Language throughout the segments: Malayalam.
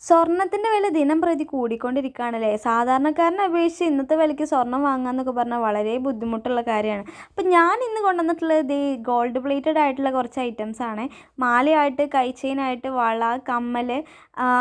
സ്വർണത്തിൻ്റെ വില ദിനംപ്രതി കൂടിക്കൊണ്ടിരിക്കുകയാണല്ലേ. സാധാരണക്കാരനെ അപേക്ഷിച്ച് ഇന്നത്തെ വിലയ്ക്ക് സ്വർണം വാങ്ങാമെന്നൊക്കെ പറഞ്ഞാൽ വളരെ ബുദ്ധിമുട്ടുള്ള കാര്യമാണ്. അപ്പം ഞാൻ ഇന്ന് കൊണ്ടുവന്നിട്ടുള്ളത് ദേ ഗോൾഡ് പ്ലേറ്റഡ് ആയിട്ടുള്ള കുറച്ച് ഐറ്റംസ് ആണ്. മാലയായിട്ട്, കൈ ചെയിനായിട്ട്, വള, കമ്മൽ,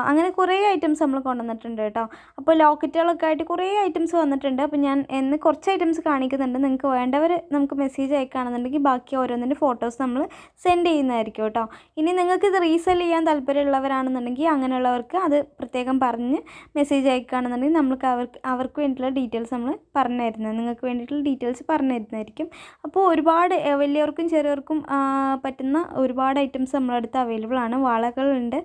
അങ്ങനെ കുറേ ഐറ്റംസ് നമ്മൾ കൊണ്ടുവന്നിട്ടുണ്ട് കേട്ടോ. അപ്പോൾ ലോക്കറ്റുകളൊക്കെ ആയിട്ട് കുറേ ഐറ്റംസ് വന്നിട്ടുണ്ട്. അപ്പോൾ ഞാൻ ഇന്ന് കുറച്ച് ഐറ്റംസ് കാണിക്കുന്നുണ്ട്. നിങ്ങൾക്ക് വേണ്ടവർ നമുക്ക് മെസ്സേജ് അയക്കുകയാണെന്നുണ്ടെങ്കിൽ ബാക്കി ഓരോന്നിൻ്റെ ഫോട്ടോസ് നമ്മൾ സെൻഡ് ചെയ്യുന്നതായിരിക്കും കേട്ടോ. ഇനി നിങ്ങൾക്ക് ഇത് റീസെൽ ചെയ്യാൻ താല്പര്യമുള്ളവരാണെന്നുണ്ടെങ്കിൽ അങ്ങനെയുള്ളവർക്ക് അത് പ്രത്യേകം പറഞ്ഞ് മെസ്സേജ് അയക്കുകയാണെന്നുണ്ടെങ്കിൽ നമുക്ക് അവർക്ക് വേണ്ടിയിട്ടുള്ള ഡീറ്റെയിൽസ് നമ്മൾ പറഞ്ഞു തരുന്നത്, നിങ്ങൾക്ക് വേണ്ടിയിട്ടുള്ള ഡീറ്റെയിൽസ് പറഞ്ഞു തരുന്നതായിരിക്കും. അപ്പോൾ ഒരുപാട് വലിയവർക്കും ചെറിയവർക്കും പറ്റുന്ന ഒരുപാട് ഐറ്റംസ് നമ്മളടുത്ത് അവൈലബിൾ ആണ്. വളകളുണ്ട്,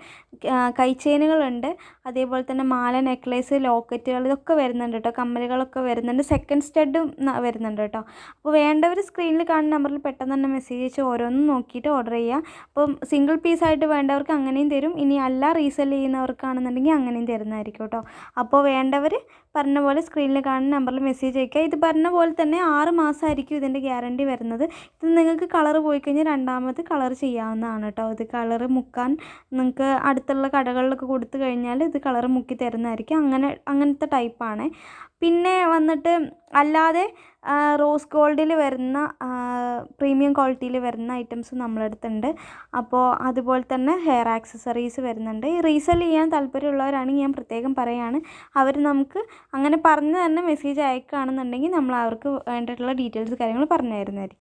കൈ ചെയിനുകളുണ്ട്, അതേപോലെ തന്നെ മാല, നെക്ലേസ്, ലോക്കറ്റുകൾ ഇതൊക്കെ വരുന്നുണ്ട് കേട്ടോ. കമ്മലുകളൊക്കെ വരുന്നുണ്ട്, സെക്കൻഡ് സ്റ്റഡും വരുന്നുണ്ട് കേട്ടോ. അപ്പോൾ വേണ്ടവർ സ്ക്രീനിൽ കാണുന്ന നമ്പറിൽ പെട്ടെന്ന് തന്നെ മെസ്സേജ് അയച്ച് ഓരോന്നും നോക്കിയിട്ട് ഓർഡർ ചെയ്യുക. അപ്പം സിംഗിൾ പീസായിട്ട് വേണ്ടവർക്ക് അങ്ങനെയും തരും. ഇനി അല്ല റീസെൽ ചെയ്യുന്നവർക്കാണെന്നുണ്ടെങ്കിൽ അങ്ങനെയും തരുന്നതായിരിക്കും കേട്ടോ. അപ്പോൾ വേണ്ടവർ പറഞ്ഞ പോലെ സ്ക്രീനിൽ കാണുന്ന നമ്പറിൽ മെസ്സേജ് അയക്കുക. ഇത് പറഞ്ഞ പോലെ തന്നെ 6 മാസമായിരിക്കും ഇതിൻ്റെ ഗ്യാരണ്ടി വരുന്നത്. ഇത് നിങ്ങൾക്ക് കളർ പോയി കഴിഞ്ഞാൽ രണ്ടാമത് കളർ ചെയ്യാവുന്നതാണ് കേട്ടോ. ഇത് കളർ മുക്കാൻ നിങ്ങൾക്ക് അടുത്തുള്ള കടകളിലൊക്കെ കൊടുത്തു കഴിഞ്ഞാൽ ഇത് കളർ മുക്കി തരുന്നതായിരിക്കും. അങ്ങനത്തെ ടൈപ്പാണ്. പിന്നെ വന്നിട്ട് അല്ലാതെ റോസ് ഗോൾഡിൽ വരുന്ന പ്രീമിയം ക്വാളിറ്റിയിൽ വരുന്ന ഐറ്റംസ് നമ്മളടുത്തുണ്ട്. അപ്പോൾ അതുപോലെ തന്നെ ഹെയർ ആക്സസറീസ് വരുന്നുണ്ട്. ഈ റീസെൽ ചെയ്യാൻ താല്പര്യമുള്ളവരാണെങ്കിൽ ഞാൻ പ്രത്യേകം പറയുകയാണ്, അവർ നമുക്ക് അങ്ങനെ പറഞ്ഞ് തന്നെ മെസ്സേജ് അയക്കുകയാണെന്നുണ്ടെങ്കിൽ നമ്മൾ അവർക്ക് വേണ്ടിയിട്ടുള്ള ഡീറ്റെയിൽസ് കാര്യങ്ങൾ പറഞ്ഞു തരുന്നതായിരിക്കും.